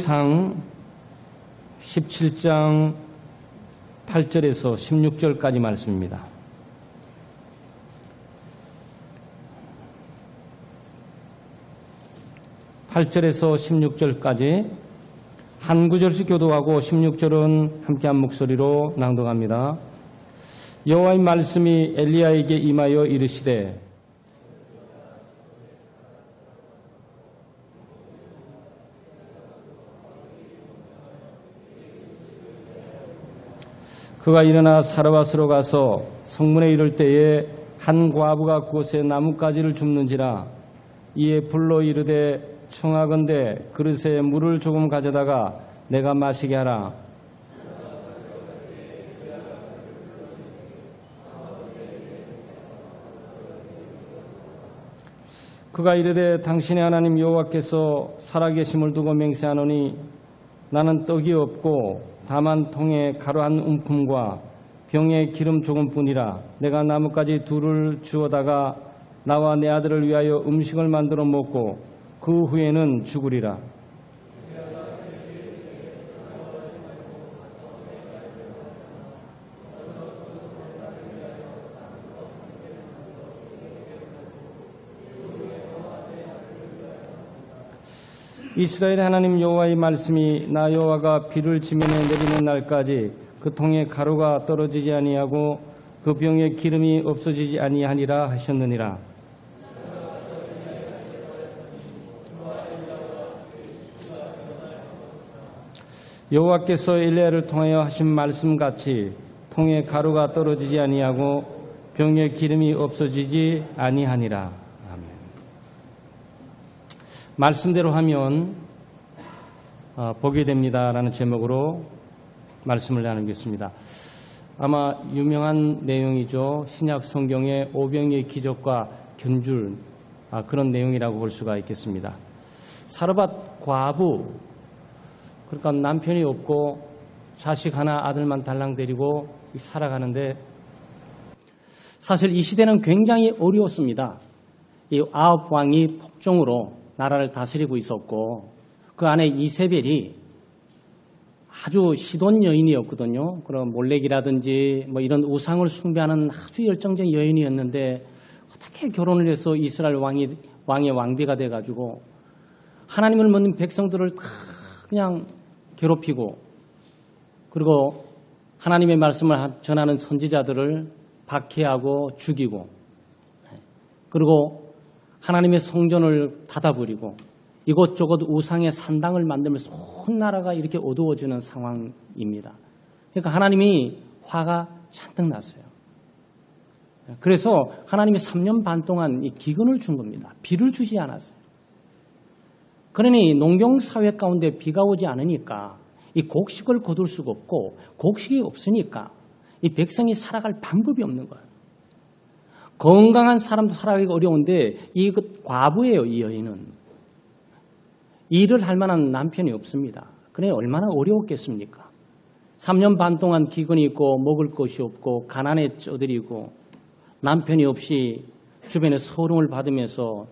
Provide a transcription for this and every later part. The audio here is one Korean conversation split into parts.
사무엘상 17장 8절에서 16절까지 말씀입니다. (8절에서) 16절까지 한 구절씩 교도하고 16절은 함께 한 목소리로 낭독합니다. 여호와의 말씀이 엘리야에게 임하여 이르시되 그가 일어나 사르밧으로 가서 성문에 이를 때에 한 과부가 그곳에 나뭇가지를 줍는지라. 이에 불러 이르되 청하건대 그릇에 물을 조금 가져다가 내가 마시게 하라. 그가 이르되 당신의 하나님 여호와께서 살아계심을 두고 맹세하노니 나는 떡이 없고 다만 통에 가루 한 움큼과 병에 기름 조금뿐이라. 내가 나뭇가지 둘을 주워다가 나와 내 아들을 위하여 음식을 만들어 먹고 그 후에는 죽으리라. 이스라엘 하나님 여호와의 말씀이 나 여호와가 비를 지면에 내리는 날까지 그 통에 가루가 떨어지지 아니하고 그 병에 기름이 없어지지 아니하니라 하셨느니라. 여호와께서 엘리야를 통하여 하신 말씀같이 통에 가루가 떨어지지 아니하고 병에 기름이 없어지지 아니하니라. 말씀대로 하면 보게 됩니다라는 제목으로 말씀을 나누겠습니다. 아마 유명한 내용이죠. 신약 성경의 오병이의 기적과 균줄 그런 내용이라고 볼 수가 있겠습니다. 사르밧 과부, 그러니까 남편이 없고 자식 하나 아들만 달랑 데리고 살아가는데 사실 이 시대는 굉장히 어려웠습니다. 이 9왕이 폭정으로 나라를 다스리고 있었고 그 안에 이세벨이 아주 시돈 여인이었거든요. 그런 몰렉이라든지 뭐 이런 우상을 숭배하는 아주 열정적인 여인이었는데 어떻게 결혼을 해서 이스라엘 왕의 왕비가 돼가지고 하나님을 믿는 백성들을 다 그냥 괴롭히고 그리고 하나님의 말씀을 전하는 선지자들을 박해하고 죽이고 그리고 하나님의 성전을 닫아버리고 이곳저곳 우상의 산당을 만들면서 온 나라가 이렇게 어두워지는 상황입니다. 그러니까 하나님이 화가 잔뜩 났어요. 그래서 하나님이 3년 반 동안 이 기근을 준 겁니다. 비를 주지 않았어요. 그러니 농경사회 가운데 비가 오지 않으니까 이 곡식을 거둘 수가 없고 곡식이 없으니까 이 백성이 살아갈 방법이 없는 거예요. 건강한 사람도 살아가기가 어려운데 이 과부예요. 이 여인은. 일을 할 만한 남편이 없습니다. 그래 얼마나 어려웠겠습니까? 3년 반 동안 기근이 있고 먹을 것이 없고 가난에 쪄들이고 남편이 없이 주변에 서름을 받으면서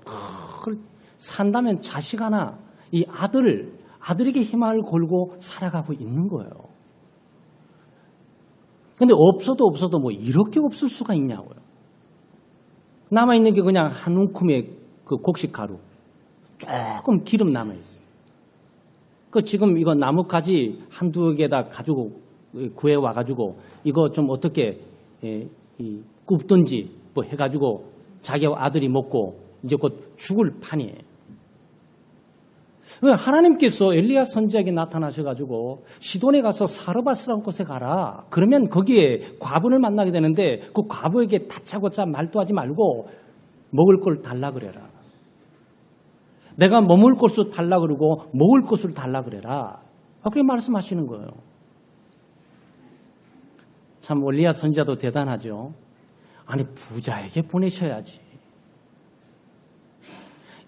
산다면 자식 하나 이 아들에게 희망을 걸고 살아가고 있는 거예요. 근데 없어도 뭐 이렇게 없을 수가 있냐고요. 남아있는 게 그냥 한 움큼의 그 곡식 가루, 조금 기름 남아있어요. 지금 이거 나뭇가지 한두 개다 가지고 구해와가지고 이거 좀 어떻게 굽든지 뭐 해가지고 자기와 아들이 먹고 이제 곧 죽을 판이에요. 하나님께서 엘리야 선지자에게 나타나셔가지고 시돈에 가서 사르밧이라는 곳에 가라. 그러면 거기에 과부를 만나게 되는데 그 과부에게 다짜고짜 말도 하지 말고 먹을 걸 달라 그래라. 내가 머물 곳을 달라 그러고 먹을 것을 달라 그래라. 그렇게 말씀하시는 거예요. 참 엘리야 선지자도 대단하죠. 아니 부자에게 보내셔야지.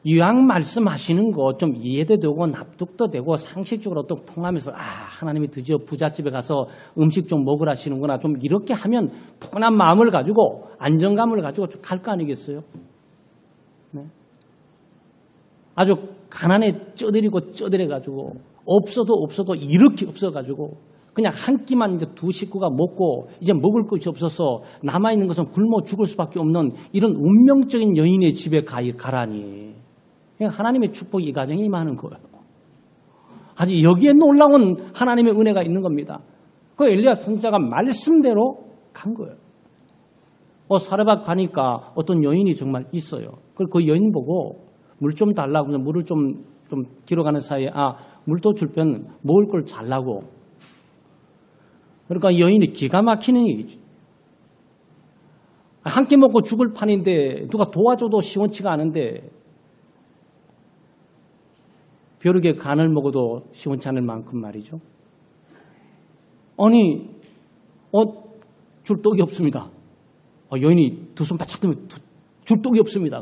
이왕 말씀하시는 거 좀 이해도 되고 납득도 되고 상식적으로 또 통하면서 하나님이 드디어 부잣집에 가서 음식 좀 먹으라시는구나 좀 이렇게 하면 푸근한 마음을 가지고 안정감을 가지고 갈 거 아니겠어요? 네. 아주 가난에 쪄들여가지고 없어도 이렇게 없어가지고 그냥 한 끼만 이제 두 식구가 먹고 이제 먹을 것이 없어서 남아있는 것은 굶어 죽을 수밖에 없는 이런 운명적인 여인의 집에 가라니. 그러니까 하나님의 축복이 이 가정에 임하는 거예요. 아주 여기에 놀라운 하나님의 은혜가 있는 겁니다. 그 엘리야 선지자가 말씀대로 간 거예요. 사레밧 가니까 어떤 여인이 정말 있어요. 그 여인 보고 물 좀 달라고 하면서 물을 좀 길어가는 사이에 물도 줄 편 먹을 걸 달라고. 그러니까 여인이 기가 막히는 얘기죠. 한 끼 먹고 죽을 판인데 누가 도와줘도 시원치가 않은데 벼룩에 간을 먹어도 시원치 않을 만큼 말이죠. 아니, 줄 떡이 없습니다. 여인이 두 손 바짝 들면 줄 떡이 없습니다.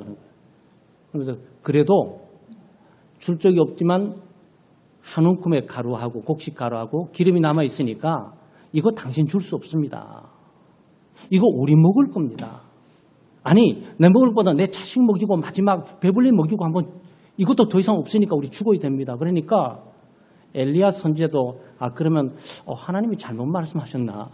그래서 그래도 줄 떡이 없지만 한 움큼의 가루하고 곡식 가루하고 기름이 남아 있으니까 이거 당신 줄 수 없습니다. 이거 우리 먹을 겁니다. 아니, 내 먹을 거보다 내 자식 먹이고 마지막 배불리 먹이고 한번 이것도 더 이상 없으니까 우리 죽어야 됩니다. 그러니까 엘리야 선지자도 그러면 하나님이 잘못 말씀하셨나?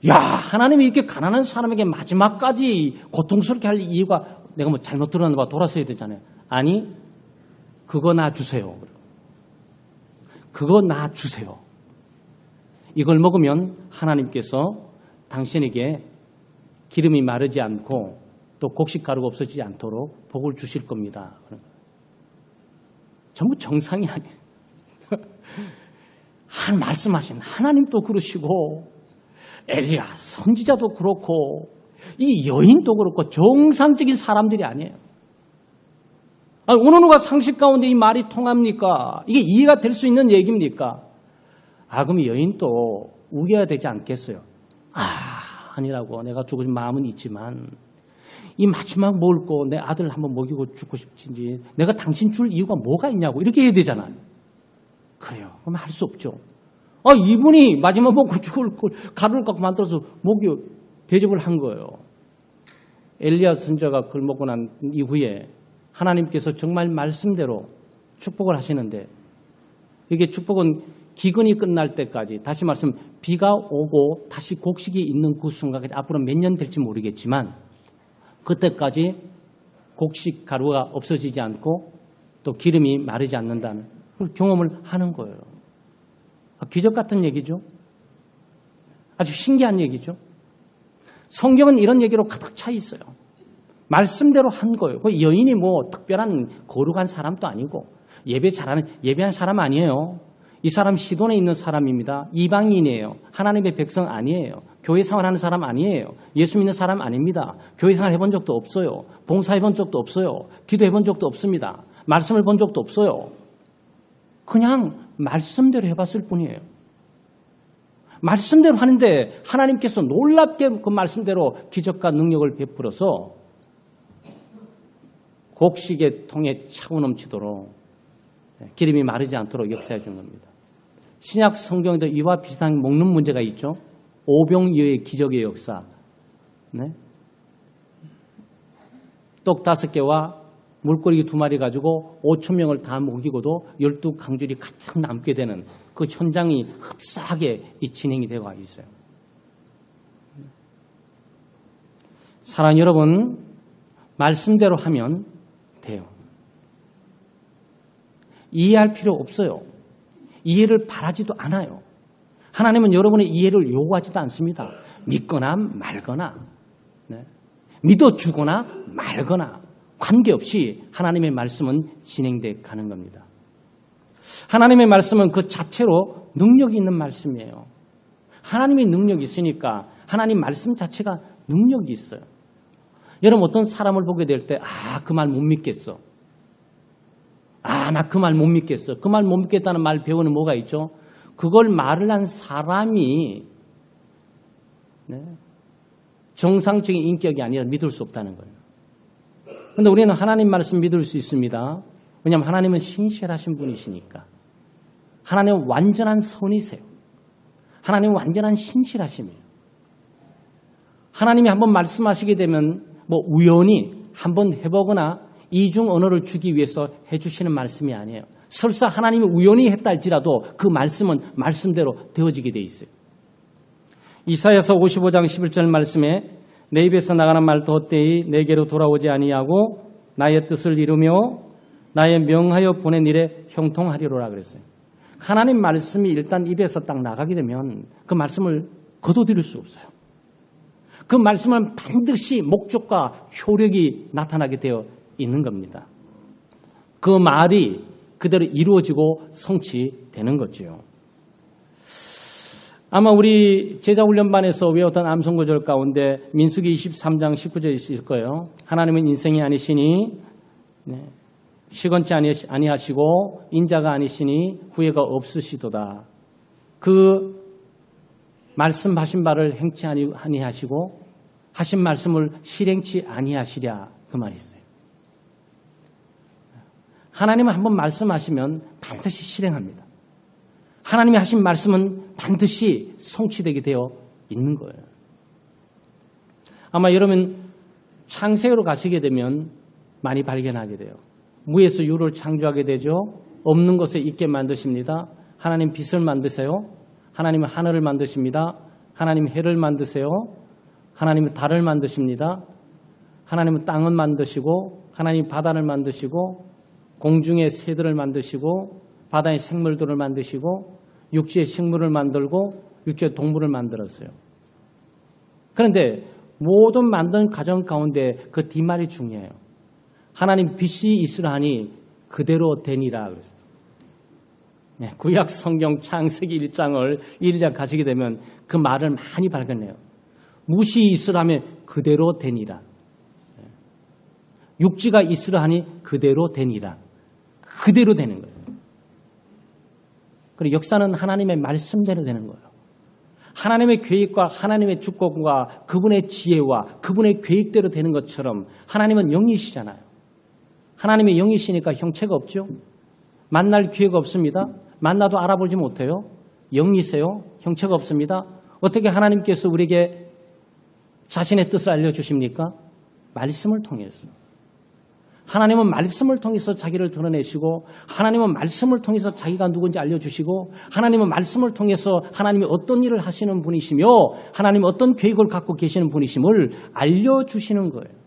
야, 하나님이 이렇게 가난한 사람에게 마지막까지 고통스럽게 할 이유가 내가 뭐 잘못 들었나 봐 돌아서야 되잖아요. 아니, 그거 놔주세요. 그거 놔주세요. 이걸 먹으면 하나님께서 당신에게 기름이 마르지 않고 또 곡식 가루가 없어지지 않도록 복을 주실 겁니다. 전부 정상이 아니에요. 말씀하신 하나님도 그러시고 엘리야 선지자도 그렇고 이 여인도 그렇고 정상적인 사람들이 아니에요. 어느 누가 상식 가운데 이 말이 통합니까? 이게 이해가 될 수 있는 얘기입니까? 그럼 여인도 우겨야 되지 않겠어요? 아니라고. 내가 죽고 싶은 마음은 있지만 이 마지막 먹을 거 내 아들 한번 먹이고 죽고 싶지. 내가 당신 줄 이유가 뭐가 있냐고 이렇게 해야 되잖아요. 그래요. 그럼 할 수 없죠. 이분이 마지막 먹고 죽을 걸 가루를 갖고 만들어서 대접을 한 거예요. 엘리야 선지자가 그걸 먹고 난 이후에 하나님께서 정말 말씀대로 축복을 하시는데 이게 축복은 기근이 끝날 때까지 다시 말씀 비가 오고 다시 곡식이 있는 그 순간까지 앞으로 몇 년 될지 모르겠지만 그때까지 곡식 가루가 없어지지 않고 또 기름이 마르지 않는다는 그걸 경험을 하는 거예요. 기적 같은 얘기죠. 아주 신기한 얘기죠. 성경은 이런 얘기로 가득 차 있어요. 말씀대로 한 거예요. 그 여인이 뭐 특별한 거룩한 사람도 아니고 예배한 사람 아니에요. 이 사람 시돈에 있는 사람입니다. 이방인이에요. 하나님의 백성 아니에요. 교회 생활하는 사람 아니에요. 예수 믿는 사람 아닙니다. 교회 생활 해본 적도 없어요. 봉사해본 적도 없어요. 기도해본 적도 없습니다. 말씀을 본 적도 없어요. 그냥 말씀대로 해봤을 뿐이에요. 말씀대로 하는데 하나님께서 놀랍게 그 말씀대로 기적과 능력을 베풀어서 곡식의 통에 차고 넘치도록 기름이 마르지 않도록 역사해 준 겁니다. 신약 성경에도 이와 비슷한 먹는 문제가 있죠. 오병이어의 기적의 역사. 네? 떡 5개와 물고기 2마리 가지고 5,000명을 다 먹이고도 12강줄이 가득 남게 되는 그 현장이 흡사하게 진행이 되고 있어요. 사랑하는 여러분, 말씀대로 하면 돼요. 이해할 필요 없어요. 이해를 바라지도 않아요. 하나님은 여러분의 이해를 요구하지도 않습니다. 믿거나 말거나, 네. 믿어주거나 말거나 관계없이 하나님의 말씀은 진행돼 가는 겁니다. 하나님의 말씀은 그 자체로 능력이 있는 말씀이에요. 하나님의 능력이 있으니까 하나님 말씀 자체가 능력이 있어요. 여러분 어떤 사람을 보게 될 때 그 말 못 믿겠어. 나 그 말 못 믿겠어. 그 말 못 믿겠다는 말 배우는 뭐가 있죠? 그걸 말을 한 사람이 정상적인 인격이 아니라 믿을 수 없다는 거예요. 그런데 우리는 하나님 말씀 믿을 수 있습니다. 왜냐하면 하나님은 신실하신 분이시니까. 하나님은 완전한 선이세요. 하나님은 완전한 신실하심이에요. 하나님이 한번 말씀하시게 되면 뭐 우연히 한번 해보거나 이중 언어를 주기 위해서 해주시는 말씀이 아니에요. 설사 하나님이 우연히 했다 할지라도 그 말씀은 말씀대로 되어지게 돼 있어요. 이사야서 55장 11절 말씀에 내 입에서 나가는 말도 헛되이 내게로 돌아오지 아니하고 나의 뜻을 이루며 나의 명하여 보낸 일에 형통하리로라 그랬어요. 하나님 말씀이 일단 입에서 딱 나가게 되면 그 말씀을 거둬들일 수 없어요. 그 말씀은 반드시 목적과 효력이 나타나게 되어 있는 겁니다. 그 말이 그대로 이루어지고 성취되는 거죠. 아마 우리 제자훈련반에서 외웠던 암송구절 가운데 민수기 23장 19절이 있을 거예요. 하나님은 인생이 아니시니 시건치 아니하시고 인자가 아니시니 후회가 없으시도다. 그 말씀하신 바를 행치 아니하시고 하신 말씀을 실행치 아니하시랴 그 말이 있어요. 하나님은 한번 말씀하시면 반드시 실행합니다. 하나님이 하신 말씀은 반드시 성취되게 되어 있는 거예요. 아마 여러분 창세기로 가시게 되면 많이 발견하게 돼요. 무에서 유를 창조하게 되죠. 없는 것에 있게 만드십니다. 하나님 빛을 만드세요. 하나님은 하늘을 만드십니다. 하나님 해를 만드세요. 하나님은 달을 만드십니다. 하나님은 땅을 만드시고 하나님 바다를 만드시고 공중의 새들을 만드시고 바다의 생물들을 만드시고 육지의 식물을 만들고 육지의 동물을 만들었어요. 그런데 모든 만든 과정 가운데 그 뒷말이 중요해요. 하나님 빛이 있으라 하니 그대로 되니라 그랬어요. 구약 성경 창세기 1장을 1장 가시게 되면 그 말을 많이 발견해요. 무시 있으라면 그대로 되니라. 육지가 있으라 하니 그대로 되니라. 그대로 되는 거예요. 그리고 역사는 하나님의 말씀대로 되는 거예요. 하나님의 계획과 하나님의 주권과 그분의 지혜와 그분의 계획대로 되는 것처럼 하나님은 영이시잖아요. 하나님의 영이시니까 형체가 없죠. 만날 기회가 없습니다. 만나도 알아보지 못해요. 영이세요. 형체가 없습니다. 어떻게 하나님께서 우리에게 자신의 뜻을 알려주십니까? 말씀을 통해서. 하나님은 말씀을 통해서 자기를 드러내시고 하나님은 말씀을 통해서 자기가 누군지 알려주시고 하나님은 말씀을 통해서 하나님이 어떤 일을 하시는 분이시며 하나님이 어떤 계획을 갖고 계시는 분이심을 알려주시는 거예요.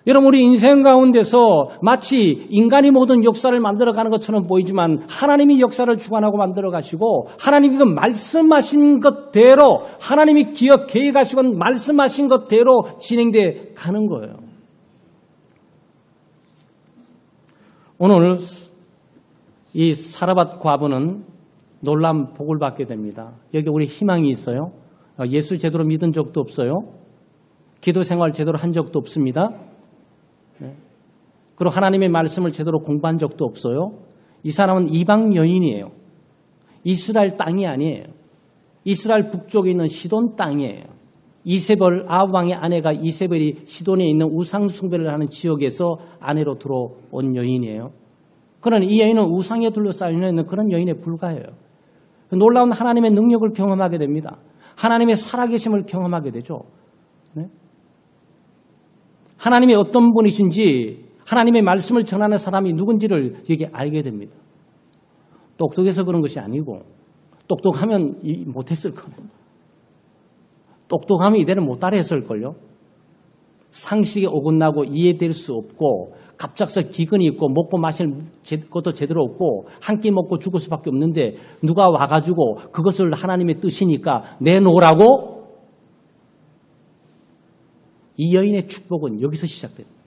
여러분 우리 인생 가운데서 마치 인간이 모든 역사를 만들어가는 것처럼 보이지만 하나님이 역사를 주관하고 만들어가시고 하나님이 그 말씀하신 것대로 하나님이 계획하시고 말씀하신 것대로 진행돼 가는 거예요. 오늘 이 사르밧 과부는 놀라운 복을 받게 됩니다. 여기 우리 희망이 있어요. 예수 제대로 믿은 적도 없어요. 기도 생활 제대로 한 적도 없습니다. 그리고 하나님의 말씀을 제대로 공부한 적도 없어요. 이 사람은 이방 여인이에요. 이스라엘 땅이 아니에요. 이스라엘 북쪽에 있는 시돈 땅이에요. 이세벨 아합 왕의 아내가 이세벨이 시돈에 있는 우상 숭배를 하는 지역에서 아내로 들어온 여인이에요. 그러나 이 여인은 우상에 둘러싸여 있는 그런 여인에 불과해요. 놀라운 하나님의 능력을 경험하게 됩니다. 하나님의 살아계심을 경험하게 되죠. 네? 하나님이 어떤 분이신지 하나님의 말씀을 전하는 사람이 누군지를 여기 알게 됩니다. 똑똑해서 그런 것이 아니고 똑똑하면 못했을 거예요. 똑똑하면 이대로 못 따라했을걸요. 상식에 어긋나고 이해될 수 없고 갑작스레 기근이 있고 먹고 마실 것도 제대로 없고 한 끼 먹고 죽을 수밖에 없는데 누가 와가지고 그것을 하나님의 뜻이니까 내놓으라고? 이 여인의 축복은 여기서 시작됩니다.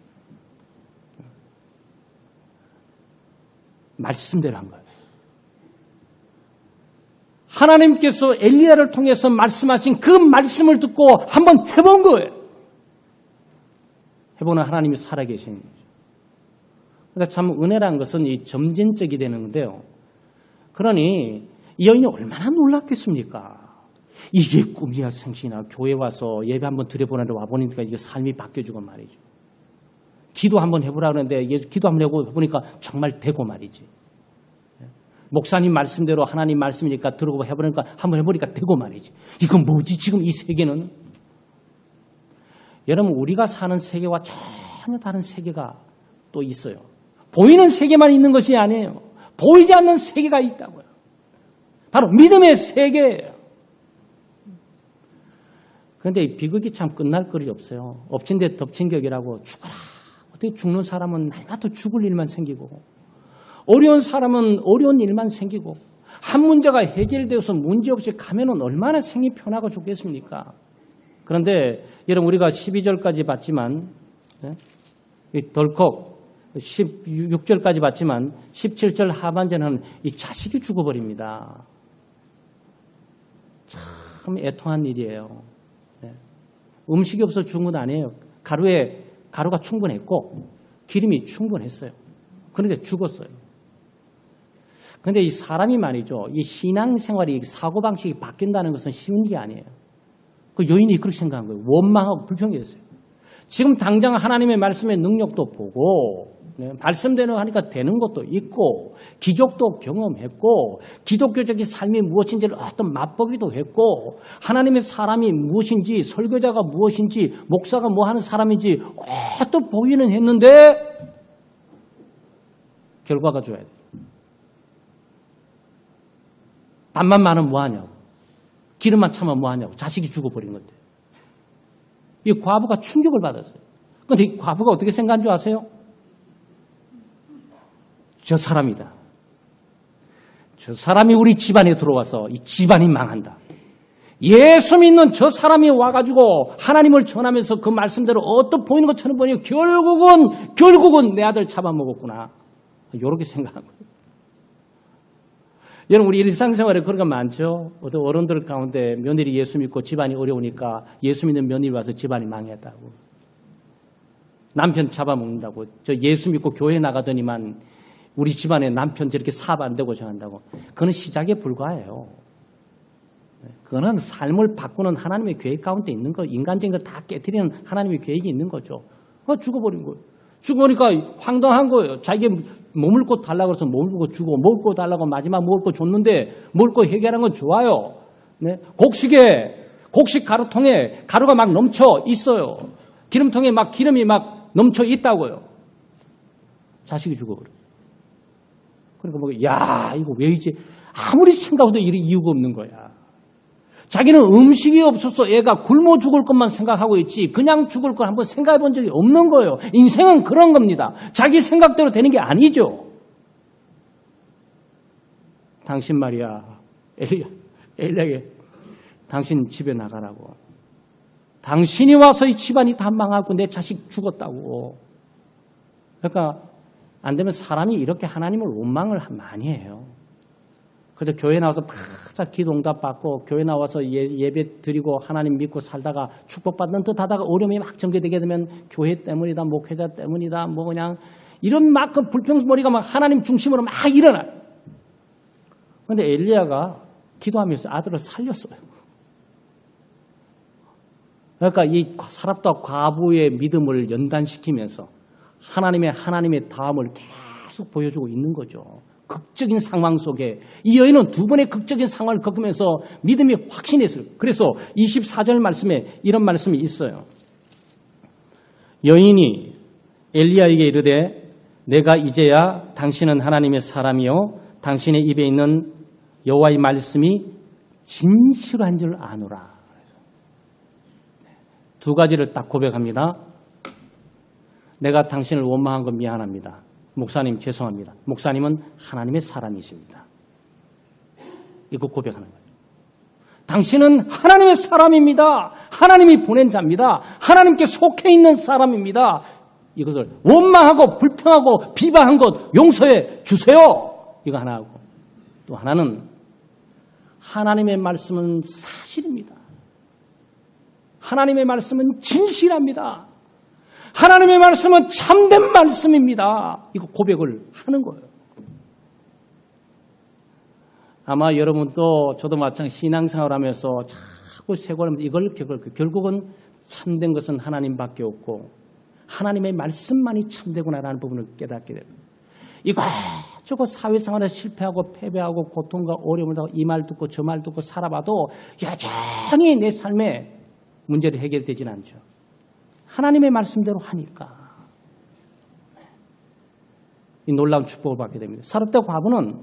말씀대로 한 거예요. 하나님께서 엘리야를 통해서 말씀하신 그 말씀을 듣고 한번 해본 거예요. 해보는 하나님이 살아계신 거죠. 그러니까 참 은혜란 것은 이 점진적이 되는 건데요. 그러니 이 여인이 얼마나 놀랐겠습니까? 이게 꿈이야 생신이나 교회 와서 예배 한번 드려보는데 와보니까 이게 삶이 바뀌어지고 말이죠. 기도 한번 해보라 그러는데 기도 한번 해보니까 정말 되고 말이지. 목사님 말씀대로 하나님 말씀이니까 들어보고 해보니까 한번 해보니까 되고 말이지. 이건 뭐지 지금 이 세계는? 여러분 우리가 사는 세계와 전혀 다른 세계가 또 있어요. 보이는 세계만 있는 것이 아니에요. 보이지 않는 세계가 있다고요. 바로 믿음의 세계예요. 그런데 이 비극이 참 끝날 거리 없어요. 엎친 데 덮친 격이라고 죽어라. 어떻게 죽는 사람은 날마다 죽을 일만 생기고 어려운 사람은 어려운 일만 생기고 한 문제가 해결되어서 문제없이 가면은 얼마나 생이 편하고 좋겠습니까? 그런데 여러분 우리가 12절까지 봤지만 덜컥 16절까지 봤지만 17절 하반절은 이 자식이 죽어버립니다. 참 애통한 일이에요. 음식이 없어 죽은 건 아니에요. 가루가 충분했고 기름이 충분했어요. 그런데 죽었어요. 그런데 이 사람이 말이죠. 이 신앙생활이 사고방식이 바뀐다는 것은 쉬운 게 아니에요. 그 여인이 그렇게 생각한 거예요. 원망하고 불평했어요. 지금 당장 하나님의 말씀의 능력도 보고 말씀대로 하니까 되는 것도 있고 기적도 경험했고 기독교적인 삶이 무엇인지를 어떤 맛보기도 했고 하나님의 사람이 무엇인지 설교자가 무엇인지 목사가 뭐 하는 사람인지 또 보이는 했는데 결과가 줘야 돼요. 밥만 많으면 뭐하냐고. 기름만 차면 뭐하냐고. 자식이 죽어버린 건데. 이 과부가 충격을 받았어요. 그런데 이 과부가 어떻게 생각한 줄 아세요? 저 사람이다. 저 사람이 우리 집안에 들어와서 이 집안이 망한다. 예수 믿는 저 사람이 와가지고 하나님을 전하면서 그 말씀대로 어떤 보이는 것처럼 보니 결국은 내 아들 잡아먹었구나. 이렇게 생각한 거예요. 여러분 우리 일상생활에 그런 거 많죠. 어떤 어른들 가운데 며느리 예수 믿고 집안이 어려우니까 예수 믿는 며느리 와서 집안이 망했다고. 남편 잡아먹는다고. 저 예수 믿고 교회 나가더니만 우리 집안에 남편 저렇게 사업 안 되고 정한다고. 그건 시작에 불과해요. 그거는 삶을 바꾸는 하나님의 계획 가운데 있는 거, 인간적인 거 다 깨트리는 하나님의 계획이 있는 거죠. 죽어버린 거예요. 죽으니까 황당한 거예요. 자기 먹을 거 달라고 해서 먹을 거 주고 먹을 거 달라고 마지막 먹을 거 줬는데 먹을 거 해결한 건 좋아요. 네? 곡식 가루통에 가루가 막 넘쳐 있어요. 기름통에 막 기름이 막 넘쳐 있다고요. 자식이 죽어버려요. 그러니까 야 이거 왜 이제 아무리 생각해도 이런 이유가 없는 거야. 자기는 음식이 없어서 애가 굶어 죽을 것만 생각하고 있지 그냥 죽을 걸 한번 생각해 본 적이 없는 거예요. 인생은 그런 겁니다. 자기 생각대로 되는 게 아니죠. 당신 말이야. 엘리야에게 당신 집에 나가라고. 당신이 와서 이 집안이 다 망하고 내 자식 죽었다고. 그러니까 안 되면 사람이 이렇게 하나님을 원망을 많이 해요. 그래서 교회 나와서 팍 기도 응답 받고 교회 나와서 예배 드리고 하나님 믿고 살다가 축복받는 듯 하다가 어려움이 막 전개되게 되면 교회 때문이다, 목회자 때문이다, 뭐 그냥 이런 막 그 불평머리가 막 하나님 중심으로 막 일어나요. 그런데 엘리야가 기도하면서 아들을 살렸어요. 그러니까 이 사랍과 과부의 믿음을 연단시키면서 하나님의 다음을 계속 보여주고 있는 거죠. 극적인 상황 속에 이 여인은 두 번의 극적인 상황을 겪으면서 믿음이 확신했어요. 그래서 24절 말씀에 이런 말씀이 있어요. 여인이 엘리야에게 이르되 내가 이제야 당신은 하나님의 사람이요 당신의 입에 있는 여호와의 말씀이 진실한 줄 아노라. 두 가지를 딱 고백합니다. 내가 당신을 원망한 건 미안합니다. 목사님 죄송합니다. 목사님은 하나님의 사람이십니다. 이거 고백하는 거예요. 당신은 하나님의 사람입니다. 하나님이 보낸 자입니다. 하나님께 속해 있는 사람입니다. 이것을 원망하고 불평하고 비방한 것 용서해 주세요. 이거 하나 하고 또 하나는 하나님의 말씀은 사실입니다. 하나님의 말씀은 진실합니다. 하나님의 말씀은 참된 말씀입니다. 이거 고백을 하는 거예요. 아마 여러분도 저도 마찬가지 신앙생활을 하면서 자꾸 세고하면서 이걸 결국은 참된 것은 하나님밖에 없고 하나님의 말씀만이 참되구나라는 부분을 깨닫게 됩니다. 이것저것 사회생활에 실패하고 패배하고 고통과 어려움을 하고 이 말 듣고 저 말 듣고 살아봐도 여전히 내 삶에 문제를 해결되지는 않죠. 하나님의 말씀대로 하니까 이 놀라운 축복을 받게 됩니다. 사렙대 과부는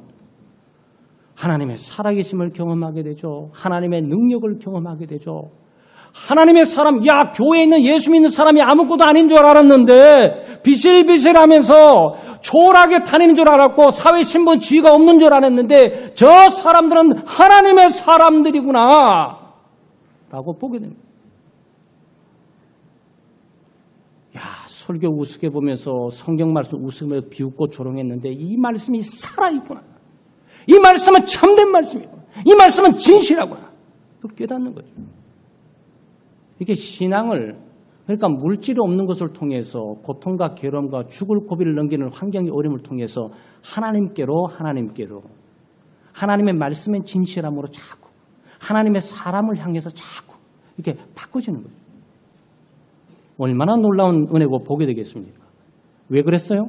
하나님의 살아계심을 경험하게 되죠. 하나님의 능력을 경험하게 되죠. 하나님의 사람, 야, 교회에 있는 예수 믿는 사람이 아무것도 아닌 줄 알았는데 비실비실하면서 초라하게 다니는 줄 알았고 사회신분 지위가 없는 줄 알았는데 저 사람들은 하나님의 사람들이구나 라고 보게 됩니다. 야, 설교 우습게 보면서 성경 말씀 웃으며 비웃고 조롱했는데 이 말씀이 살아있구나. 이 말씀은 참된 말씀이구나. 이 말씀은 진실하구나. 그걸 깨닫는 거죠. 이게 신앙을, 그러니까 물질이 없는 것을 통해서 고통과 괴로움과 죽을 고비를 넘기는 환경의 어려움을 통해서 하나님께로 하나님의 말씀의 진실함으로 자꾸 하나님의 사람을 향해서 자꾸 이렇게 바꿔지는 거죠. 얼마나 놀라운 은혜고 복이 되겠습니까? 왜 그랬어요?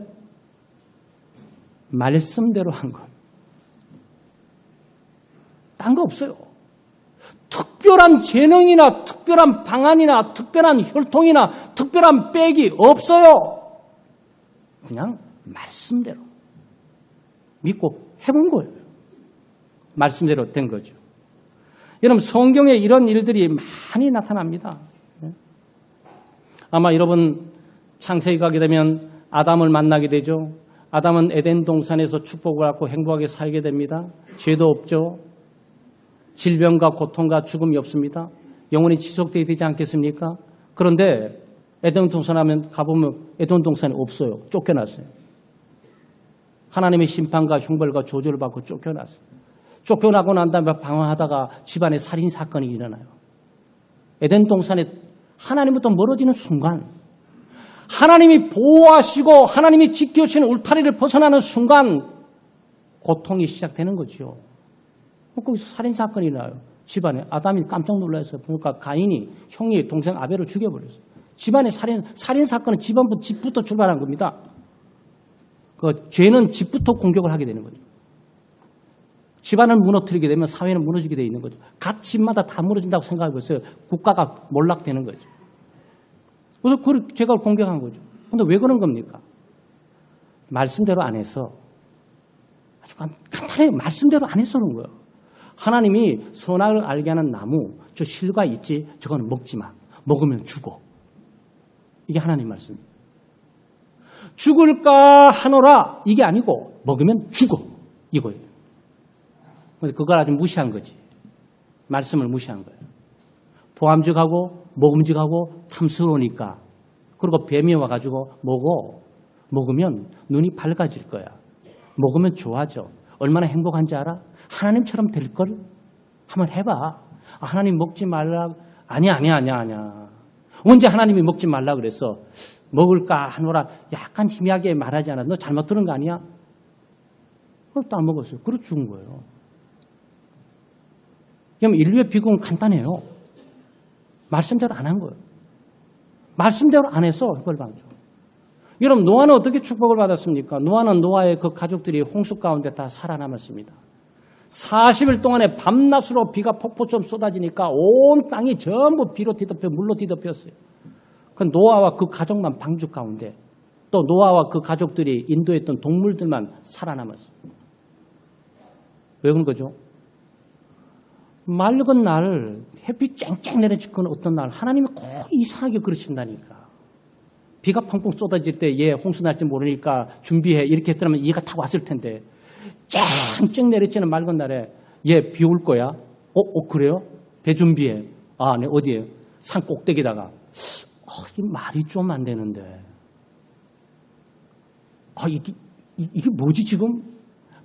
말씀대로 한 것. 딴 거 없어요. 특별한 재능이나 특별한 방안이나 특별한 혈통이나 특별한 백이 없어요. 그냥 말씀대로 믿고 해본 거예요. 말씀대로 된 거죠. 여러분 성경에 이런 일들이 많이 나타납니다. 아마 여러분 창세기 가게 되면 아담을 만나게 되죠. 아담은 에덴 동산에서 축복을 받고 행복하게 살게 됩니다. 죄도 없죠. 질병과 고통과 죽음이 없습니다. 영원히 지속되어야 되지 않겠습니까? 그런데 에덴 동산 하면 가보면 에덴 동산이 없어요. 쫓겨났어요. 하나님의 심판과 형벌과 조절을 받고 쫓겨났어요. 쫓겨나고 난 다음에 방황하다가 집안에 살인사건이 일어나요. 에덴 동산에 하나님부터 멀어지는 순간 하나님이 보호하시고 하나님이 지켜주시는 울타리를 벗어나는 순간 고통이 시작되는 거죠. 거기서 살인사건이 일어나요. 집안에 아담이 깜짝 놀랐어요. 그러니까 가인이 형이 동생 아벨을 죽여버렸어요. 집안에 살인사건은 집부터 출발한 겁니다. 그 죄는 집부터 공격을 하게 되는 거죠. 집안을 무너뜨리게 되면 사회는 무너지게 되어 있는 거죠. 각 집마다 다 무너진다고 생각해 보세요. 국가가 몰락되는 거죠. 그래서 그걸 제가 공격한 거죠. 그런데 왜 그런 겁니까? 말씀대로 안 해서 아주 간단해요. 말씀대로 안 해서 그런 거예요. 하나님이 선악을 알게 하는 나무, 저 실과 있지, 저거는 먹지 마. 먹으면 죽어. 이게 하나님 말씀입니다. 죽을까 하노라 이게 아니고 먹으면 죽어 이거예요. 그래서 그걸 아주 무시한 거지. 말씀을 무시한 거예요. 보암직하고 먹음직하고 탐스러우니까. 그리고 뱀이 와가지고 먹으면 눈이 밝아질 거야. 먹으면 좋아져. 얼마나 행복한지 알아? 하나님처럼 될 걸? 한번 해봐. 하나님 먹지 말라. 아니야. 언제 하나님이 먹지 말라 그랬어? 먹을까 하노라 약간 희미하게 말하지 않아. 너 잘못 들은 거 아니야? 그것도 안 먹었어요. 그래서 죽은 거예요. 그럼 인류의 비극은 간단해요. 말씀대로 안 한 거예요. 말씀대로 안 해서 그걸 방죠. 여러분 노아는 어떻게 축복을 받았습니까? 노아는 노아의 그 가족들이 홍수 가운데 다 살아남았습니다. 40일 동안에 밤낮으로 비가 폭포처럼 쏟아지니까 온 땅이 전부 비로 뒤덮여 물로 뒤덮였어요. 그 노아와 그 가족만 방주 가운데 또 노아와 그 가족들이 인도했던 동물들만 살아남았어요. 왜 그런 거죠? 맑은 날 햇빛 쨍쨍 내려치는 어떤 날 하나님이 꼭 이상하게 그러신다니까. 비가 펑펑 쏟아질 때 얘 홍수 날지 모르니까 준비해 이렇게 했더라면 얘가 타고 왔을 텐데 쨍쨍 내려치는 맑은 날에 얘 비 올 거야? 그래요? 배 준비해. 네 어디에? 산 꼭대기다가 이 말이 좀 안 되는데 이게 뭐지 지금?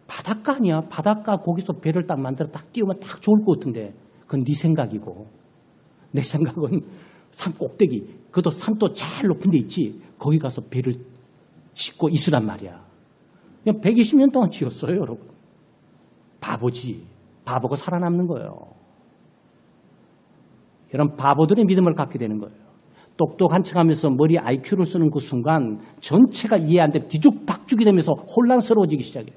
바닷가 아니야? 바닷가 거기서 배를 딱 만들어 딱 띄우면 딱 좋을 것 같은데 그건 네 생각이고 내 생각은 산 꼭대기 그것도 산도 제일 높은 데 있지 거기 가서 배를 짓고 있으란 말이야. 그냥 120년 동안 지었어요 여러분. 바보지. 바보가 살아남는 거예요. 이런 바보들의 믿음을 갖게 되는 거예요. 똑똑한 척하면서 머리 IQ를 쓰는 그 순간 전체가 이해 안 되고 뒤죽박죽이 되면서 혼란스러워지기 시작해요.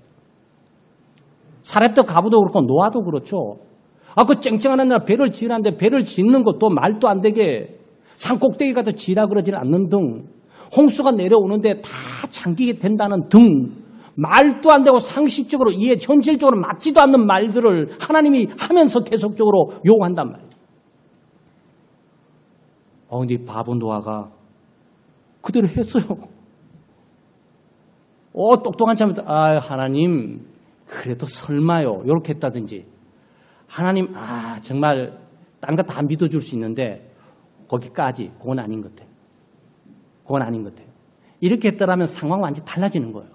사렙도 가부도 그렇고 노아도 그렇죠. 그 쨍쨍한 날 배를 지으라는데 배를 짓는 것도 말도 안 되게 산 꼭대기 가서 지라 그러지 않는 등, 홍수가 내려오는데 다 잠기게 된다는 등, 말도 안 되고 상식적으로 이해 현실적으로 맞지도 않는 말들을 하나님이 하면서 계속적으로 요구한단 말이에요. 근데 이 바보 노아가 그대로 했어요. 똑똑한 참부터 하나님 그래도 설마요 이렇게 했다든지, 하나님 정말 딴 거 다 믿어줄 수 있는데 거기까지 그건 아닌 것 같아요. 그건 아닌 것 같아요. 이렇게 했더라면 상황 완전히 달라지는 거예요.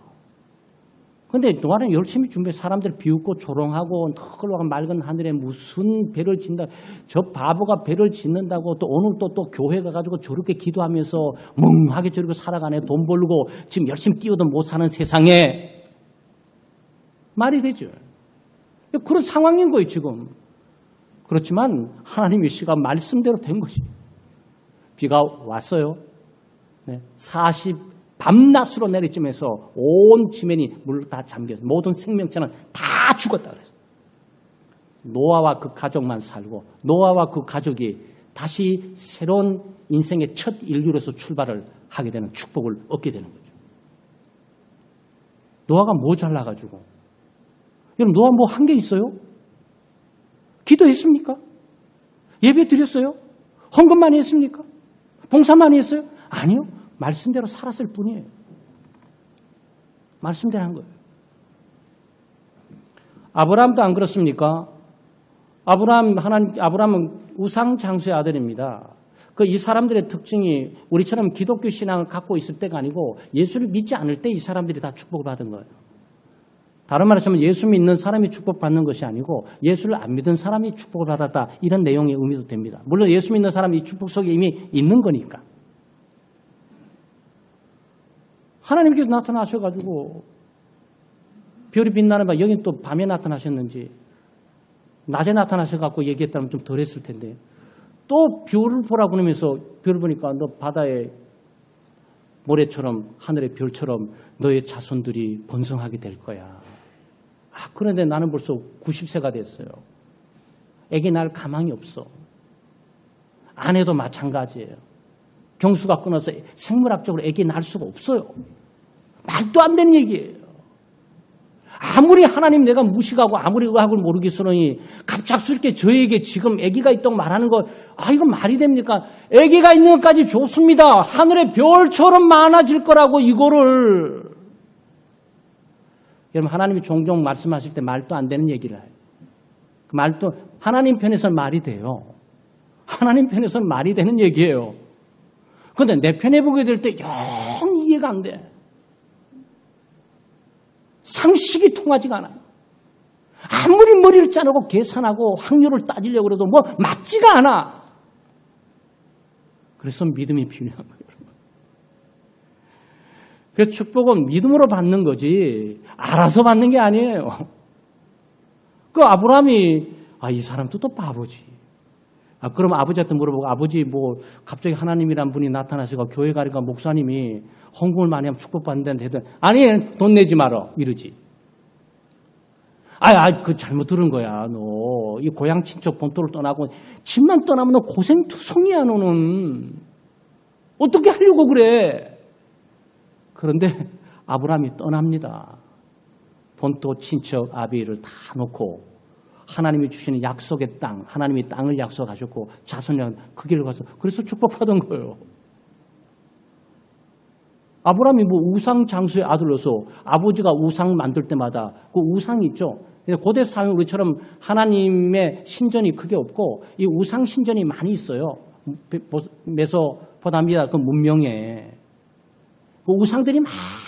그런데 노아는 열심히 준비해 사람들 비웃고 조롱하고 흘러간 맑은 하늘에 무슨 배를 짓는다. 저 바보가 배를 짓는다고 또 오늘 또 교회 가가지고 저렇게 기도하면서 멍하게 저렇게 살아가네. 돈 벌고 지금 열심히 뛰어도 못 사는 세상에 말이 되죠. 그런 상황인 거예요 지금. 그렇지만 하나님의 시가 말씀대로 된 것이. 비가 왔어요. 밤낮으로 내리쬐면서 온 지면이 물로 다 잠겨서 모든 생명체는 다 죽었다 그랬어요. 노아와 그 가족만 살고 노아와 그 가족이 다시 새로운 인생의 첫 인류로서 출발을 하게 되는 축복을 얻게 되는 거죠. 노아가 뭐 잘나가지고? 여러분 노아 뭐 한 게 있어요? 기도했습니까? 예배 드렸어요? 헌금 많이 했습니까? 봉사 많이 했어요? 아니요. 말씀대로 살았을 뿐이에요. 말씀대로 한 거예요. 아브라함도 안 그렇습니까? 아브라함은 우상 장수의 아들입니다. 이 사람들의 특징이 우리처럼 기독교 신앙을 갖고 있을 때가 아니고 예수를 믿지 않을 때 이 사람들이 다 축복을 받은 거예요. 다른 말로 하면 예수 믿는 사람이 축복받는 것이 아니고 예수를 안 믿은 사람이 축복을 받았다. 이런 내용의 의미도 됩니다. 물론 예수 믿는 사람이 이 축복 속에 이미 있는 거니까. 하나님께서 나타나셔가지고 별이 빛나는 밤, 여긴 또 밤에 나타나셨는지 낮에 나타나셔갖고 얘기했다면 좀 덜했을 텐데 또 별을 보라고 그러면서 별 보니까 너 바다의 모래처럼 하늘의 별처럼 너의 자손들이 번성하게 될 거야. 그런데 나는 벌써 90세가 됐어요. 애기 낳을 가망이 없어. 아내도 마찬가지예요. 경수가 끊어서 생물학적으로 애기 낳을 수가 없어요. 말도 안 되는 얘기예요. 아무리 하나님 내가 무식하고 아무리 의학을 모르겠으니 갑작스럽게 저에게 지금 애기가 있다고 말하는 거 이건 말이 됩니까? 애기가 있는 것까지 좋습니다. 하늘의 별처럼 많아질 거라고 이거를. 여러분 하나님이 종종 말씀하실 때 말도 안 되는 얘기를 해요. 그 말도 하나님 편에서는 말이 돼요. 하나님 편에서는 말이 되는 얘기예요. 그런데 내 편에 보게 될 때 영 이해가 안 돼. 상식이 통하지가 않아요. 아무리 머리를 짜내고 계산하고 확률을 따지려고 해도 뭐 맞지가 않아. 그래서 믿음이 필요한 거예요. 그래서 축복은 믿음으로 받는 거지 알아서 받는 게 아니에요. 아브라함이 이 사람도 또 바보지. 그럼 아버지한테 물어보고 아버지 뭐 갑자기 하나님이란 분이 나타나시고 교회 가니까 목사님이 헌금을 많이 하면 축복받는다는데 해도 아니 돈 내지 마라 이러지. 그 잘못 들은 거야. 너 이 고향 친척 본토를 떠나고 집만 떠나면 너 고생투성이야. 너는 어떻게 하려고 그래. 그런데 아브라함이 떠납니다. 본토 친척 아비를 다 놓고 하나님이 주시는 약속의 땅, 하나님이 땅을 약속하셨고 자손이랑 그 길을 가서 그래서 축복받은 거예요. 아브라함이 뭐 우상 장수의 아들로서 아버지가 우상 만들 때마다 그 우상이 있죠. 고대 사회 우리처럼 하나님의 신전이 크게 없고 이 우상 신전이 많이 있어요. 메소포타미아 그 문명에 그 우상들이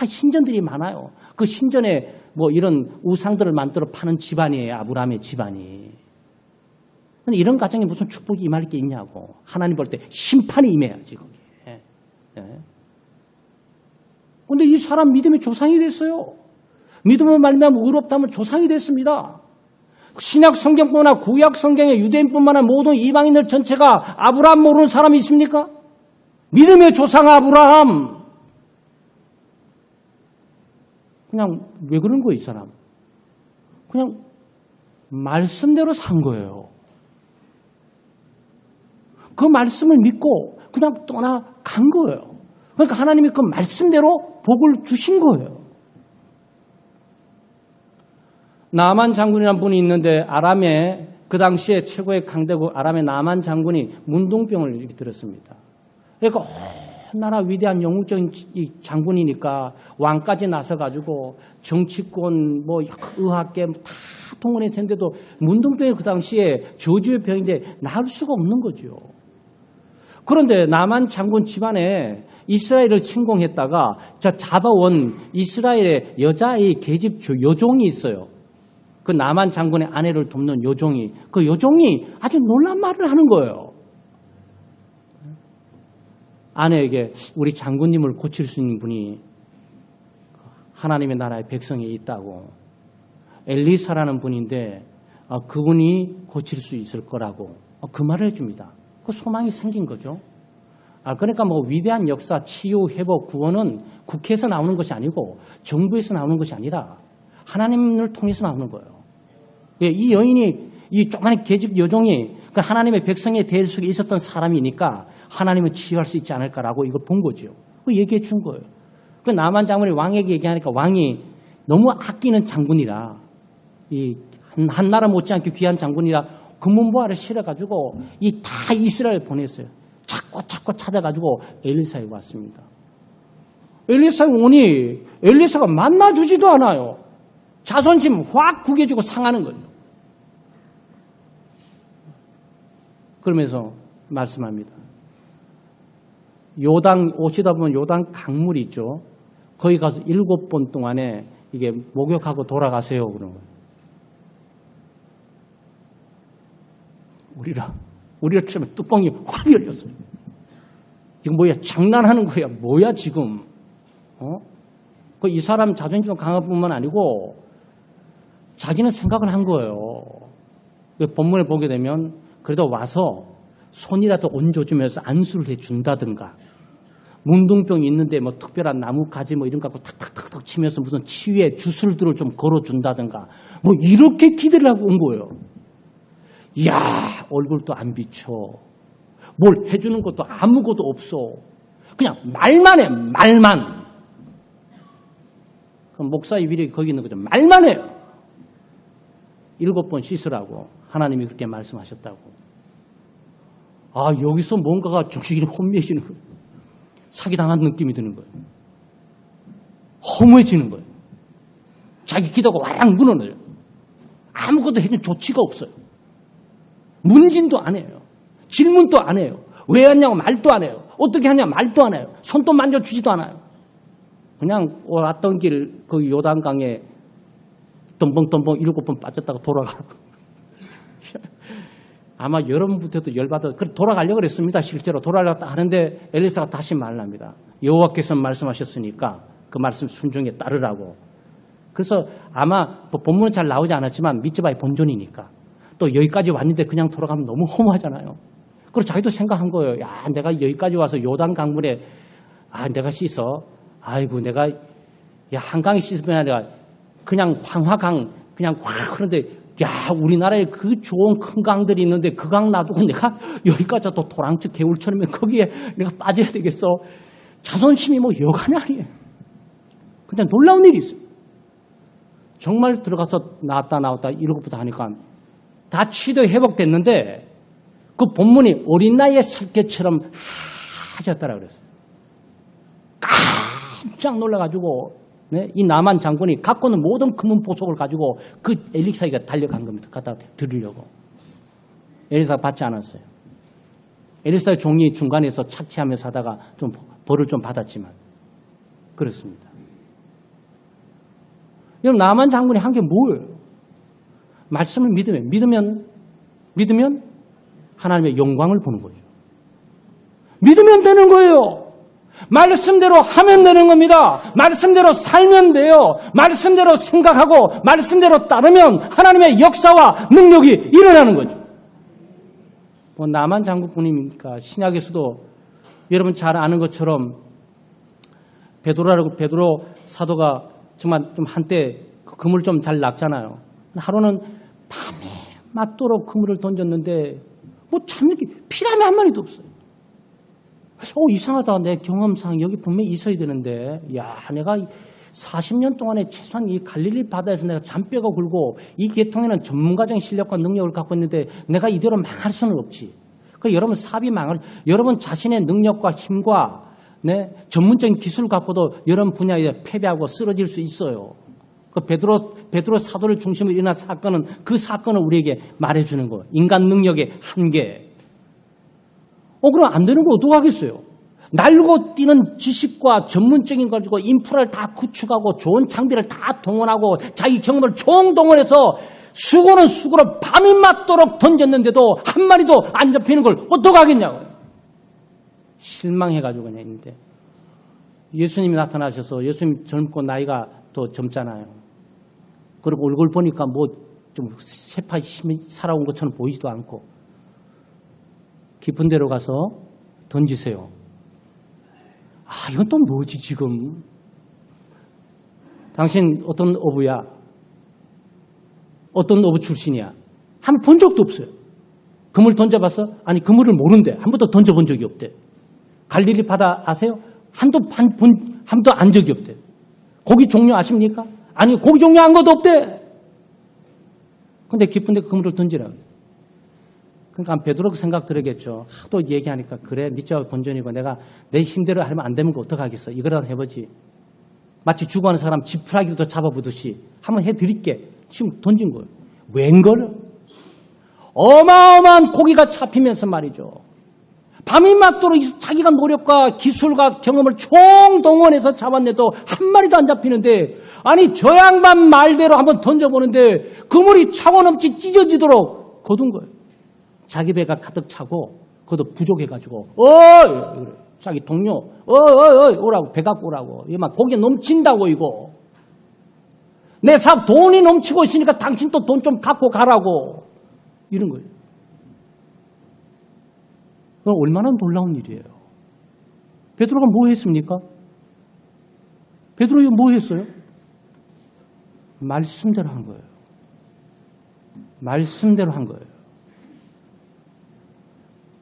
신전들이 많아요. 그 신전에 뭐 이런 우상들을 만들어 파는 집안이에요. 아브라함의 집안이. 근데 이런 가정에 무슨 축복이 임할 게 있냐고. 하나님 볼 때 심판이 임해야지 거기에. 그런데 이 사람 믿음의 조상이 됐어요. 믿음으로 말미암아 의롭다면 조상이 됐습니다. 신약 성경뿐만 아니라 구약 성경의 유대인뿐만 아니라 모든 이방인들 전체가 아브라함 모르는 사람이 있습니까? 믿음의 조상 아브라함. 그냥 왜 그런 거예요, 이 사람? 그냥 말씀대로 산 거예요. 그 말씀을 믿고 그냥 떠나간 거예요. 그러니까 하나님이 그 말씀대로 복을 주신 거예요. 나만 장군이라는 분이 있는데 아람의 그 당시에 최고의 강대국 아람의 나만 장군이 문둥병을 이렇게 들었습니다. 그러니까 나라 위대한 영웅적인 장군이니까 왕까지 나서가지고 정치권, 의학계 다 동원해 텐데도 문둥병이 그 당시에 저주의 병인데 나을 수가 없는 거죠. 그런데 나만 장군 집안에 이스라엘을 침공했다가 잡아온 이스라엘의 여자의 계집 여종이 있어요. 그 나만 장군의 아내를 돕는 여종이, 그 여종이 아주 놀란 말을 하는 거예요. 아내에게 우리 장군님을 고칠 수 있는 분이 하나님의 나라의 백성에 있다고. 엘리사라는 분인데 그분이 고칠 수 있을 거라고 그 말을 해줍니다. 그 소망이 생긴 거죠. 그러니까 위대한 역사, 치유, 회복, 구원은 국회에서 나오는 것이 아니고 정부에서 나오는 것이 아니라 하나님을 통해서 나오는 거예요. 이 여인이, 이 조그마한 계집 여종이 그 하나님의 백성의 대열 속에 있었던 사람이니까 하나님은 치유할 수 있지 않을까라고 이걸 본 거죠. 그 얘기해 준 거예요. 그 나만 장군이 왕에게 얘기하니까 왕이 너무 아끼는 장군이라, 한 나라 못지않게 귀한 장군이라 금문보화를 실어가지고 다 이스라엘 보냈어요. 찾고 찾아가지고 엘리사에 왔습니다. 엘리사에 오니 엘리사가 만나주지도 않아요. 자존심 확 구겨지고 상하는 거죠. 그러면서 말씀합니다. 요단 오시다 보면 요단 강물이 있죠. 거기 가서 7번 동안에 이게 목욕하고 돌아가세요. 그런 거예요. 우리를 처음에 뚜껑이 확 열렸어요. 이거 뭐야? 장난하는 거야? 뭐야 지금? 이 사람 자존심 강한 뿐만 아니고 자기는 생각을 한 거예요. 본문을 보게 되면 그래도 와서 손이라도 얹어주면서 안수를 해준다든가, 문둥병이 있는데 특별한 나뭇가지 이런 거 갖고 탁탁탁탁 치면서 무슨 치유의 주술들을 좀 걸어준다든가 이렇게 기대를 하고 온 거예요. 이야, 얼굴도 안 비춰. 뭘 해주는 것도 아무것도 없어. 그냥 말만 해, 말만. 그럼 목사의 위력이 거기 있는 거죠. 말만 해요. 7번 씻으라고 하나님이 그렇게 말씀하셨다고. 여기서 뭔가가 정신이 혼미해지는 거예요. 사기당한 느낌이 드는 거예요. 허무해지는 거예요. 자기 기도가 와랑 무너져요. 아무것도 해준 조치가 없어요. 문진도 안 해요. 질문도 안 해요. 왜 왔냐고 말도 안 해요. 어떻게 하냐 말도 안 해요. 손도 만져주지도 않아요. 그냥 왔던 길 그 요단강에 덤벙덤벙 7번 빠졌다가 돌아가고. 아마 여러분부터도 열받아. 돌아가려고 그랬습니다. 실제로 돌아가려고 하는데 엘리사가 다시 말을 합니다. 여호와께서 말씀하셨으니까 그 말씀 순종에 따르라고. 그래서 아마 본문은 잘 나오지 않았지만 미즈바의 본전이니까 또 여기까지 왔는데 그냥 돌아가면 너무 허무하잖아요. 그리고 자기도 생각한 거예요. 야, 내가 여기까지 와서 요단 강물에 내가 씻어. 아이고, 내가 한강에 씻으면 아니라 그냥 황화강 그냥 확 그런데 우리나라에 그 좋은 큰 강들이 있는데 그 강 놔두고 내가 여기까지 또 도랑처 개울처럼 거기에 내가 빠져야 되겠어. 자존심이 여간이 아니에요. 근데 놀라운 일이 있어요. 정말 들어가서 나왔다 7부터 하니까 다 치료 회복됐는데 그 본문이 어린 나이의 살갗처럼 하셨다라고 그랬어요. 깜짝 놀라가지고 이 나만 장군이 갖고는 모든 금은 보석을 가지고 그 엘리사에게 달려간 겁니다. 갖다 드리려고. 엘리사가 받지 않았어요. 엘리사의 종이 중간에서 착취하면서 하다가 좀 벌을 좀 받았지만 그렇습니다. 여러분, 나만 장군이 한 게 뭐예요? 말씀을 믿으면 하나님의 영광을 보는 거죠. 믿으면 되는 거예요. 말씀대로 하면 되는 겁니다. 말씀대로 살면 돼요. 말씀대로 생각하고 말씀대로 따르면 하나님의 역사와 능력이 일어나는 거죠. 나만 장군뿐입니까? 신약에서도 여러분 잘 아는 것처럼 베드로 사도가 정말 좀 한때 그물 좀 잘 낚잖아요. 하루는 밤에 맞도록 그물을 던졌는데 뭐 참 이렇게 피라미 한 마리도 없어요. 이상하다. 내 경험상 여기 분명히 있어야 되는데, 야, 내가 40년 동안에 최소한 이 갈릴리 바다에서 내가 잔뼈가 굴고 이 계통에는 전문가적인 실력과 능력을 갖고 있는데 내가 이대로 망할 수는 없지. 여러분 사업이 여러분 자신의 능력과 힘과 전문적인 기술을 갖고도 여러분 분야에 패배하고 쓰러질 수 있어요. 베드로 사도를 중심으로 일어난 사건은 그 사건을 우리에게 말해주는 거예요. 인간 능력의 한계. 그럼 안 되는 거 어떡하겠어요? 날고 뛰는 지식과 전문적인 걸 가지고 인프라를 다 구축하고 좋은 장비를 다 동원하고 자기 경험을 총동원해서 수고는 수고로 밤이 맞도록 던졌는데도 한 마리도 안 잡히는 걸 어떡하겠냐고요. 실망해가지고 그냥 있는데 예수님이 나타나셔서 예수님 젊고 나이가 더 젊잖아요. 그리고 얼굴 보니까 뭐 좀 새파이 살아온 것처럼 보이지도 않고 깊은 데로 가서 던지세요. 이건 또 뭐지 지금? 당신 어떤 어부야? 어떤 어부 출신이야? 한 번 본 적도 없어요. 그물 던져봤어? 아니 그물을 모른대. 한 번도 던져본 적이 없대. 갈릴리 바다 아세요? 한 번도 안 적이 없대. 고기 종류 아십니까? 아니 고기 종류 안 것도 없대. 근데 깊은데 그물을 던지라. 그러니까 베드로 그 생각 들었겠죠. 또 얘기하니까 그래 믿자고 본전이고 내가 내 힘대로 하면 안 되는 거 어떡하겠어. 이거라도 해보지. 마치 죽어가는 사람 지푸라기도 잡아보듯이 한번 해드릴게. 지금 던진 거예요. 웬걸? 어마어마한 고기가 잡히면서 말이죠. 밤이 맞도록 자기가 노력과 기술과 경험을 총동원해서 잡았는데도 한 마리도 안 잡히는데 아니 저 양반 말대로 한번 던져보는데 그물이 차고 넘치 찢어지도록 거둔 거예요. 자기 배가 가득 차고 그것도 부족해가지고 어이 자기 동료 어이 오라고 배 갖고 오라고 이만 고기 넘친다고 이거 내 사업 돈이 넘치고 있으니까 당신 또 돈 좀 갖고 가라고 이런 거예요. 얼마나 놀라운 일이에요. 베드로가 뭐 했습니까? 베드로가 뭐 했어요? 말씀대로 한 거예요. 말씀대로 한 거예요.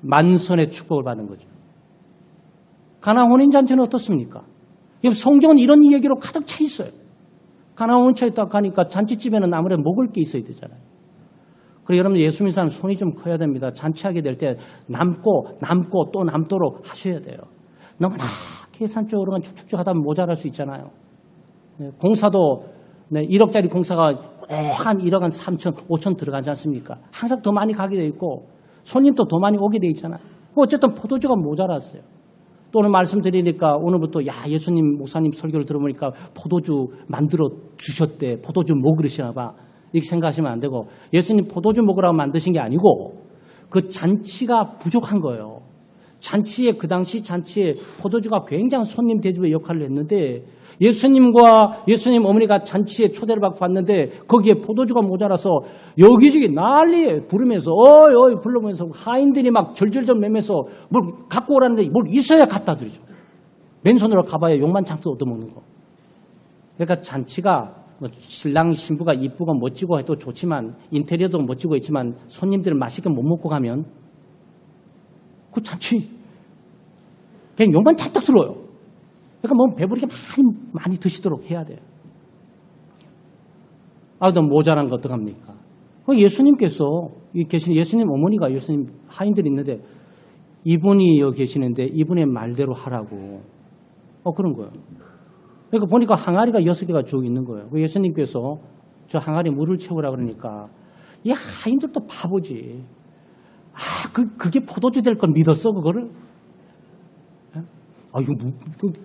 만선의 축복을 받은 거죠. 가나 혼인잔치는 어떻습니까? 성경은 이런 얘기로 가득 차 있어요. 가나 혼인잔치에 딱 가니까 잔치집에는 아무래도 먹을 게 있어야 되잖아요. 그리고 여러분 예수 믿는 사람 손이 좀 커야 됩니다. 잔치하게 될 때 남고 또 남도록 하셔야 돼요. 너무나 계산적으로만 축축축 하다 보면 모자랄 수 있잖아요. 공사도 1억짜리 공사가 한 1억 한 3천, 5천 들어가지 않습니까? 항상 더 많이 가게 돼 있고 손님도 더 많이 오게 돼 있잖아요. 어쨌든 포도주가 모자랐어요. 또 오늘 말씀드리니까 오늘부터 예수님 목사님 설교를 들어보니까 포도주 만들어 주셨대. 포도주 먹으시나 봐. 이렇게 생각하시면 안 되고 예수님 포도주 먹으라고 만드신 게 아니고 그 잔치가 부족한 거예요. 그 당시 잔치에 포도주가 굉장히 손님 대접의 역할을 했는데 예수님과 예수님 어머니가 잔치에 초대를 받고 왔는데 거기에 포도주가 모자라서 여기저기 난리에 부르면서 어이 부르면서 하인들이 막 절절절 매면서 뭘 갖고 오라는데 뭘 있어야 갖다 드리죠. 맨손으로 가봐야 욕만 창도 얻어먹는 거. 그러니까 잔치가 신랑 신부가 이쁘고 멋지고 해도 좋지만 인테리어도 멋지고 있지만 손님들 맛있게 못 먹고 가면 그 잔치 그냥 욕만 잔뜩 들어요. 그러니까 뭐 배부르게 많이 드시도록 해야 돼요. 또 모자란 거 어떡합니까? 예수님께서 계신 예수님 어머니가 예수님 하인들이 있는데 이분이 여기 계시는데 이분의 말대로 하라고 그런 거예요. 그러니까 보니까 항아리가 6개가 쭉 있는 거예요. 예수님께서 저 항아리 물을 채우라 그러니까 이 하인들도 바보지. 그게 포도주 될 걸 믿었어 그거를? 이거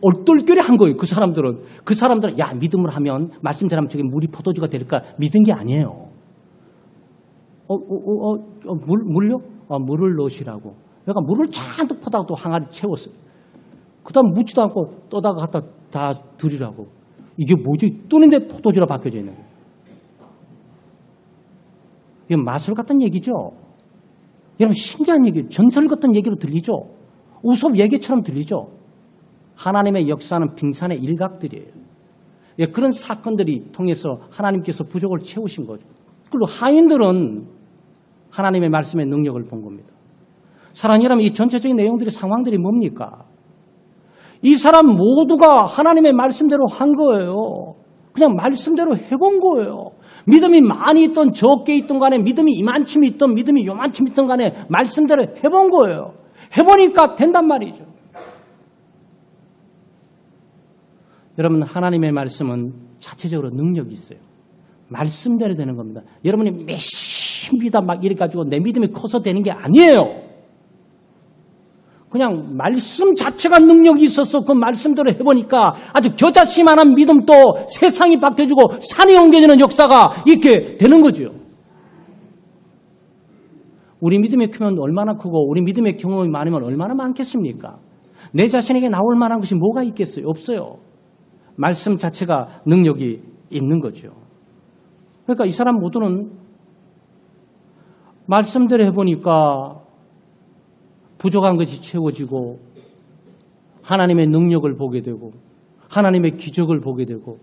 얼떨결에 한 거예요. 그 사람들은 믿음을 하면 말씀대로 저게 물이 포도주가 될까 믿은 게 아니에요. 물요? 물을 넣으시라고. 그러니까 물을 잔뜩 퍼다가 또 항아리 채웠어요. 그 다음 묻지도 않고 떠다가 갖다 다 드리라고. 이게 뭐지? 뜨는데 포도주라 바뀌어져 있는 거예요. 이게 마술 같은 얘기죠. 여러분 신기한 얘기, 전설 같은 얘기로 들리죠. 우섭 얘기처럼 들리죠. 하나님의 역사는 빙산의 일각들이에요. 그런 사건들이 통해서 하나님께서 부족을 채우신 거죠. 그리고 하인들은 하나님의 말씀의 능력을 본 겁니다. 사랑이라면 이 전체적인 내용들이 상황들이 뭡니까? 이 사람 모두가 하나님의 말씀대로 한 거예요. 그냥 말씀대로 해본 거예요. 믿음이 많이 있던 적게 있던 간에 믿음이 이만큼 있던 믿음이 요만큼 있던 간에 말씀대로 해본 거예요. 해보니까 된단 말이죠. 여러분 하나님의 말씀은 자체적으로 능력이 있어요. 말씀대로 되는 겁니다. 여러분이 몇십이다 막 이래가지고 내 믿음이 커서 되는 게 아니에요. 그냥 말씀 자체가 능력이 있어서 그 말씀대로 해보니까 아주 겨자씨만한 믿음도 세상이 바뀌어지고 산이 옮겨지는 역사가 이렇게 되는 거죠. 우리 믿음의 크면 얼마나 크고 우리 믿음의 경험이 많으면 얼마나 많겠습니까? 내 자신에게 나올 만한 것이 뭐가 있겠어요? 없어요. 말씀 자체가 능력이 있는 거죠. 그러니까 이 사람 모두는 말씀대로 해보니까 부족한 것이 채워지고 하나님의 능력을 보게 되고 하나님의 기적을 보게 되고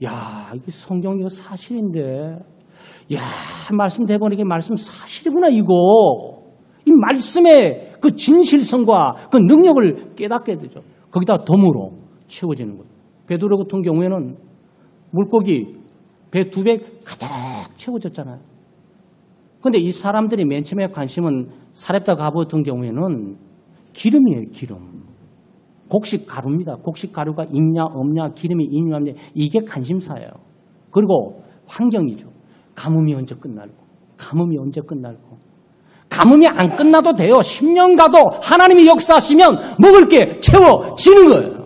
야 이게 성경 이거 사실인데 야 말씀대로 보니까 말씀 사실이구나 이거 이 말씀의 그 진실성과 그 능력을 깨닫게 되죠. 거기다 덤으로 채워지는 거예요. 베드로 같은 경우에는 물고기 배 2배 가득 채워졌잖아요. 그런데 이 사람들이 맨 처음에 관심은 사렙다 가보 같은 경우에는 기름이에요. 기름. 곡식 가루입니다. 곡식 가루가 있냐 없냐 기름이 있냐 없냐 이게 관심사예요. 그리고 환경이죠. 가뭄이 언제 끝날고 가뭄이 언제 끝날고 가뭄이 안 끝나도 돼요. 10년 가도 하나님이 역사하시면 먹을 게 채워지는 거예요.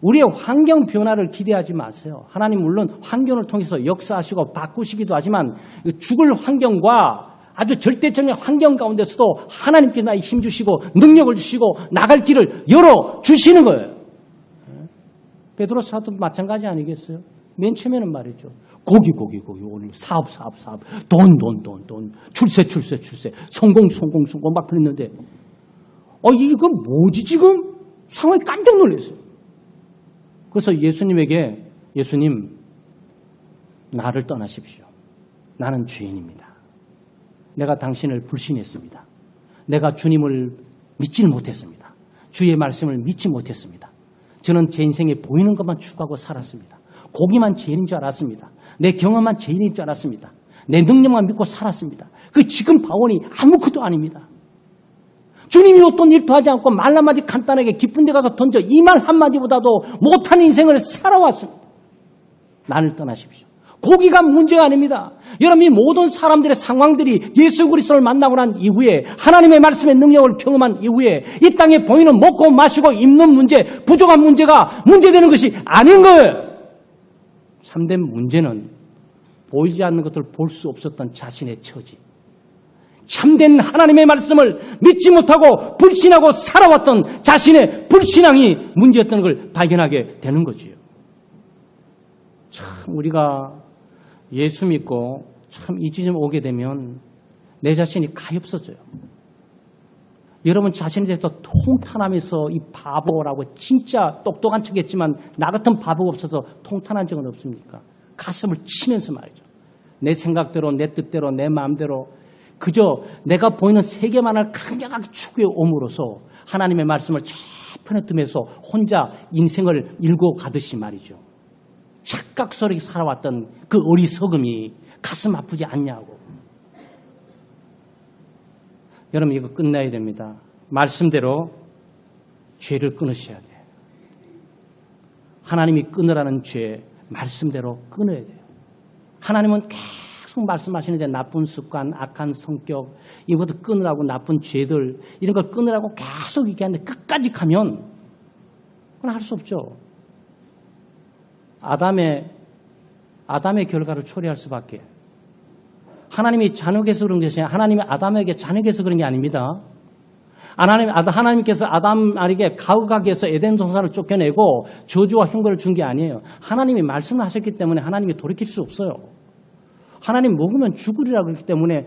우리의 환경 변화를 기대하지 마세요. 하나님 물론 환경을 통해서 역사하시고 바꾸시기도 하지만 죽을 환경과 아주 절대적인 환경 가운데서도 하나님께 나의 힘 주시고 능력을 주시고 나갈 길을 열어주시는 거예요. 베드로 사도도 마찬가지 아니겠어요? 맨 처음에는 말이죠. 고기 오늘 사업 돈 출세 성공 막 그랬는데 이거 뭐지 지금? 상황이 깜짝 놀랐어요. 그래서 예수님에게 예수님 나를 떠나십시오. 나는 죄인입니다. 내가 당신을 불신했습니다. 내가 주님을 믿지 못했습니다. 주의 말씀을 믿지 못했습니다. 저는 제 인생에 보이는 것만 추구하고 살았습니다. 고기만 죄인인 줄 알았습니다. 내 경험만 죄인인 줄 알았습니다. 내 능력만 믿고 살았습니다. 그 지금 바오니 아무것도 아닙니다. 주님이 어떤 일도 하지 않고 말 한마디 간단하게 기쁜 데 가서 던져 이 말 한마디보다도 못한 인생을 살아왔습니다. 나를 떠나십시오. 고기가 문제가 아닙니다. 여러분 이 모든 사람들의 상황들이 예수 그리스도를 만나고 난 이후에 하나님의 말씀의 능력을 경험한 이후에 이 땅에 보이는 먹고 마시고 입는 문제, 부족한 문제가 문제되는 것이 아닌 거예요. 참된 문제는 보이지 않는 것들을 볼 수 없었던 자신의 처지. 참된 하나님의 말씀을 믿지 못하고 불신하고 살아왔던 자신의 불신앙이 문제였던 걸 발견하게 되는 거지요. 참 우리가 예수 믿고 참 이 지점 오게 되면 내 자신이 가엾어져요. 여러분 자신에 대해서 통탄하면서 이 바보라고 진짜 똑똑한 척했지만 나 같은 바보가 없어서 통탄한 적은 없습니까? 가슴을 치면서 말이죠. 내 생각대로 내 뜻대로 내 마음대로 그저 내가 보이는 세계만을 강력하게 추구해 옴으로써 하나님의 말씀을 재편에 두면서 혼자 인생을 일고 가듯이 말이죠. 착각스럽게 살아왔던 그 어리석음이 가슴 아프지 않냐고. 여러분 이거 끝나야 됩니다. 말씀대로 죄를 끊으셔야 돼요. 하나님이 끊으라는 죄 말씀대로 끊어야 돼요. 하나님은 계속 말씀하시는데 나쁜 습관, 악한 성격 이것도 끊으라고 나쁜 죄들 이런 걸 끊으라고 계속 얘기하는데 끝까지 가면 그건 할 수 없죠. 아담의 결과를 초래할 수밖에. 하나님이 잔혹해서 그런 것이 아니라 하나님이 아담에게 잔혹해서 그런 게 아닙니다. 하나님께서 아담에게 가혹하게 해서 에덴 동산을 쫓겨내고 저주와 형벌을 준 게 아니에요. 하나님이 말씀을 하셨기 때문에 하나님이 돌이킬 수 없어요. 하나님 먹으면 죽으리라 그랬기 때문에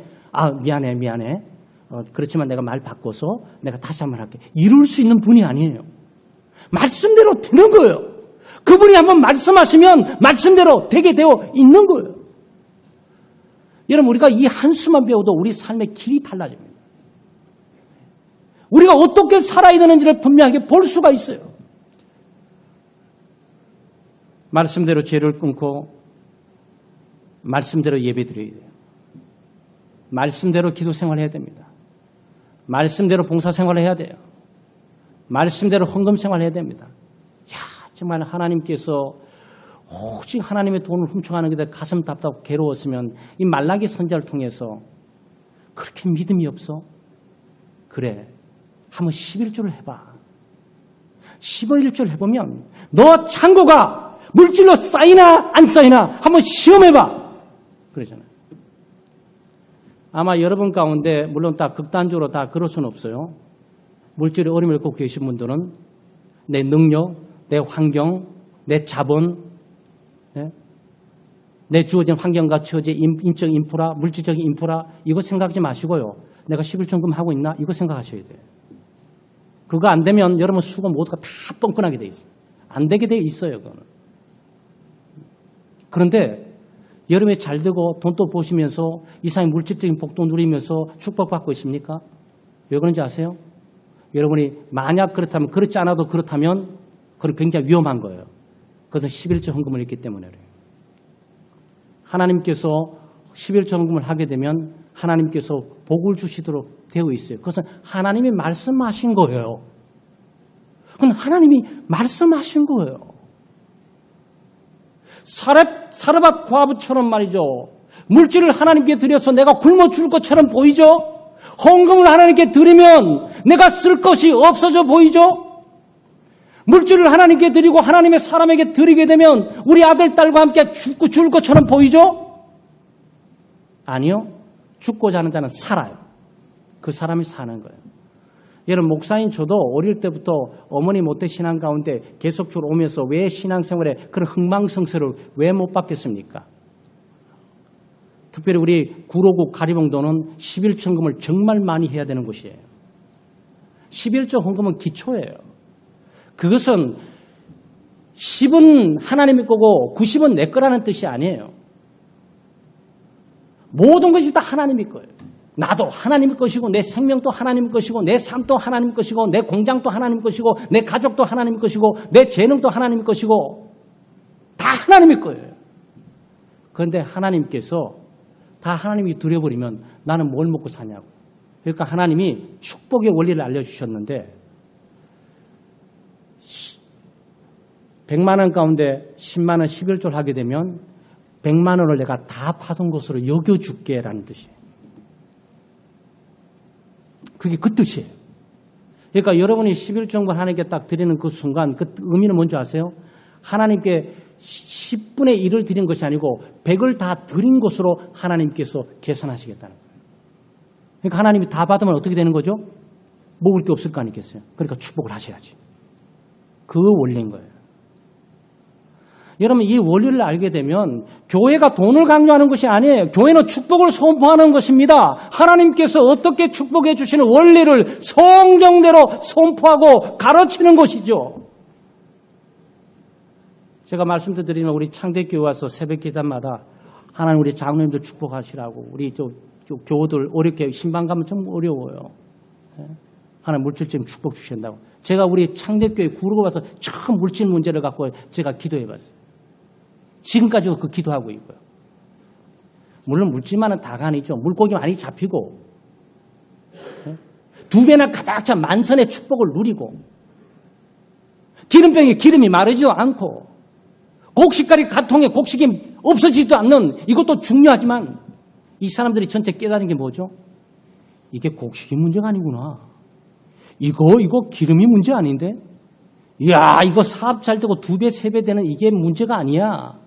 미안해. 그렇지만 내가 말 바꿔서 내가 다시 한번 할게. 이룰 수 있는 분이 아니에요. 말씀대로 되는 거예요. 그분이 한번 말씀하시면 말씀대로 되게 되어 있는 거예요. 여러분 우리가 이 한수만 배워도 우리 삶의 길이 달라집니다. 우리가 어떻게 살아야 되는지를 분명하게 볼 수가 있어요. 말씀대로 죄를 끊고 말씀대로 예배드려야 돼요. 말씀대로 기도 생활해야 됩니다. 말씀대로 봉사 생활을 해야 돼요. 말씀대로 헌금 생활해야 됩니다. 야, 정말 하나님께서 오직 하나님의 돈을 훔쳐가는 게 가슴 답답하고 괴로웠으면 이 말라기 선지자를 통해서 그렇게 믿음이 없어? 그래, 한번 11조를 해봐. 11조를 해보면 너 창고가 물질로 쌓이나 안 쌓이나 한번 시험해봐. 그러잖아요. 아마 여러분 가운데 물론 다 극단적으로 다 그럴 수는 없어요. 물질에 어려움을 겪고 계신 분들은 내 능력, 내 환경, 내 자본, 내 주어진 환경과 처지, 인적 인프라, 물질적인 인프라 이거 생각하지 마시고요. 내가 11조금 하고 있나? 이거 생각하셔야 돼요. 그거 안 되면 여러분 수고 모두가 다 뻥끗하게 돼 있어요. 안 되게 돼 있어요. 그거는. 그런데 여러분이 잘 되고 돈도 보시면서 이상의 물질적인 복도 누리면서 축복받고 있습니까? 왜 그런지 아세요? 여러분이 만약 그렇다면, 그렇지 않아도 그렇다면 그건 굉장히 위험한 거예요. 그것은 11조 헌금을 했기 때문에 그래요. 하나님께서 11조 헌금을 하게 되면 하나님께서 복을 주시도록 되어 있어요. 그것은 하나님이 말씀하신 거예요. 그건 하나님이 말씀하신 거예요. 사르밧 과부처럼 말이죠. 물질을 하나님께 드려서 내가 굶어 죽을 것처럼 보이죠? 헌금을 하나님께 드리면 내가 쓸 것이 없어져 보이죠? 물질을 하나님께 드리고 하나님의 사람에게 드리게 되면 우리 아들, 딸과 함께 죽고 죽을 것처럼 보이죠? 아니요. 죽고자 하는 자는 살아요. 그 사람이 사는 거예요. 여러분, 목사인 저도 어릴 때부터 어머니 못된 신앙 가운데 계속적으로 오면서 왜 신앙생활에 그런 흥망성쇠를 왜 못 받겠습니까? 특별히 우리 구로구 가리봉도는 11조 헌금을 정말 많이 해야 되는 곳이에요. 11조 헌금은 기초예요. 그것은 10은 하나님의 거고 90은 내 거라는 뜻이 아니에요. 모든 것이 다 하나님의 거예요. 나도 하나님의 것이고 내 생명도 하나님의 것이고 내 삶도 하나님의 것이고 내 공장도 하나님의 것이고 내 가족도 하나님의 것이고 내 재능도 하나님의 것이고 다 하나님의 거예요. 그런데 하나님께서 다 하나님이 두려버리면 나는 뭘 먹고 사냐고. 그러니까 하나님이 축복의 원리를 알려주셨는데 100만 원 가운데 10만 원 11조를 하게 되면 100만 원을 내가 다 받은 것으로 여겨줄게라는 뜻이에요. 그게 그 뜻이에요. 그러니까 여러분이 11조 하나님께 딱 드리는 그 순간 그 의미는 뭔지 아세요? 하나님께 10분의 1을 드린 것이 아니고 100을 다 드린 것으로 하나님께서 계산하시겠다는 거예요. 그러니까 하나님이 다 받으면 어떻게 되는 거죠? 먹을 게 없을 거 아니겠어요? 그러니까 축복을 하셔야지. 그 원리인 거예요. 여러분, 이 원리를 알게 되면 교회가 돈을 강조하는 것이 아니에요. 교회는 축복을 선포하는 것입니다. 하나님께서 어떻게 축복해 주시는 원리를 성경대로 선포하고 가르치는 것이죠. 제가 말씀드리면 우리 창대교회 와서 새벽 기도마다 하나님 우리 장로님들 축복하시라고 우리 교우들 어렵게 신방 가면 좀 어려워요. 하나님 물질적인 축복 주신다고. 제가 우리 창대교회 구르고 와서 처음 물질 문제를 갖고 제가 기도해 봤어요. 지금까지도 그 기도하고 있고요. 물론 물질만은 다가 아니죠. 물고기 많이 잡히고 2배나 가득 찬 만선의 축복을 누리고 기름병에 기름이 마르지도 않고 곡식가리 가통에 곡식이 없어지지도 않는 이것도 중요하지만 이 사람들이 전체 깨달은 게 뭐죠? 이게 곡식이 문제가 아니구나. 이거 기름이 문제 아닌데? 이야, 이거 사업 잘 되고 2배, 3배 되는 이게 문제가 아니야.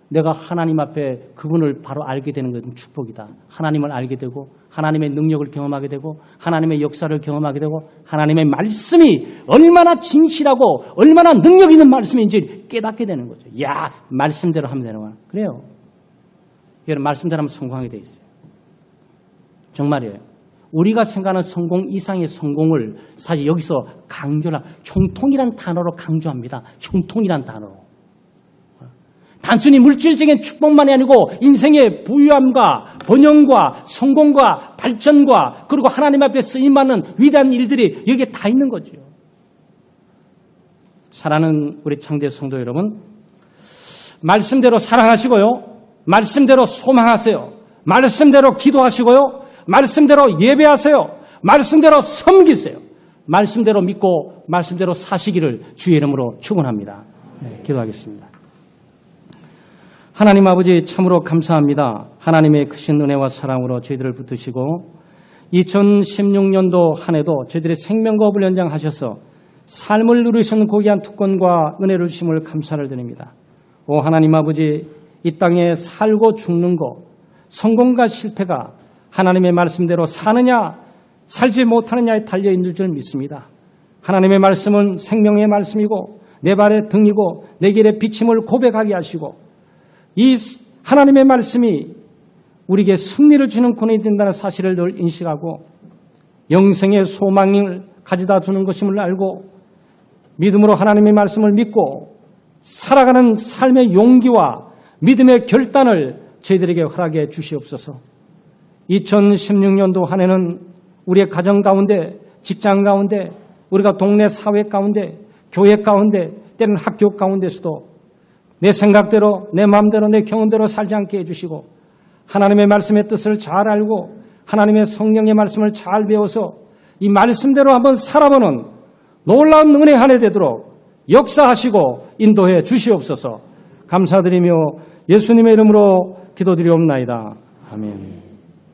내가 하나님 앞에 그분을 바로 알게 되는 것은 축복이다. 하나님을 알게 되고 하나님의 능력을 경험하게 되고 하나님의 역사를 경험하게 되고 하나님의 말씀이 얼마나 진실하고 얼마나 능력 있는 말씀인지 깨닫게 되는 거죠. 야, 말씀대로 하면 되는구나. 그래요. 여러분, 말씀대로 하면 성공하게 돼 있어요. 정말이에요. 우리가 생각하는 성공 이상의 성공을 사실 여기서 강조라 형통이란 단어로 강조합니다. 형통이란 단어로. 단순히 물질적인 축복만이 아니고 인생의 부유함과 번영과 성공과 발전과 그리고 하나님 앞에 쓰임받는 위대한 일들이 여기에 다 있는 거죠. 사랑하는 우리 창대 성도 여러분, 말씀대로 사랑하시고요. 말씀대로 소망하세요. 말씀대로 기도하시고요. 말씀대로 예배하세요. 말씀대로 섬기세요. 말씀대로 믿고 말씀대로 사시기를 주의 이름으로 축원합니다. 네, 기도하겠습니다. 하나님 아버지 참으로 감사합니다. 하나님의 크신 은혜와 사랑으로 저희들을 붙드시고 2016년도 한 해도 저희들의 생명과 업을 연장하셔서 삶을 누리신 고귀한 특권과 은혜를 주심을 감사를 드립니다. 오 하나님 아버지, 이 땅에 살고 죽는 것, 성공과 실패가 하나님의 말씀대로 사느냐 살지 못하느냐에 달려있는 줄 믿습니다. 하나님의 말씀은 생명의 말씀이고 내 발의 등이고 내 길의 비침을 고백하게 하시고 이 하나님의 말씀이 우리에게 승리를 주는 권한이 된다는 사실을 늘 인식하고 영생의 소망을 가져다 주는 것임을 알고 믿음으로 하나님의 말씀을 믿고 살아가는 삶의 용기와 믿음의 결단을 저희들에게 허락해 주시옵소서. 2016년도 한 해는 우리의 가정 가운데, 직장 가운데, 우리가 동네 사회 가운데, 교회 가운데, 때로는 학교 가운데서도 내 생각대로, 내 마음대로, 내 경험대로 살지 않게 해주시고 하나님의 말씀의 뜻을 잘 알고 하나님의 성령의 말씀을 잘 배워서 이 말씀대로 한번 살아보는 놀라운 은혜 한 해 되도록 역사하시고 인도해 주시옵소서. 감사드리며 예수님의 이름으로 기도드리옵나이다. 아멘.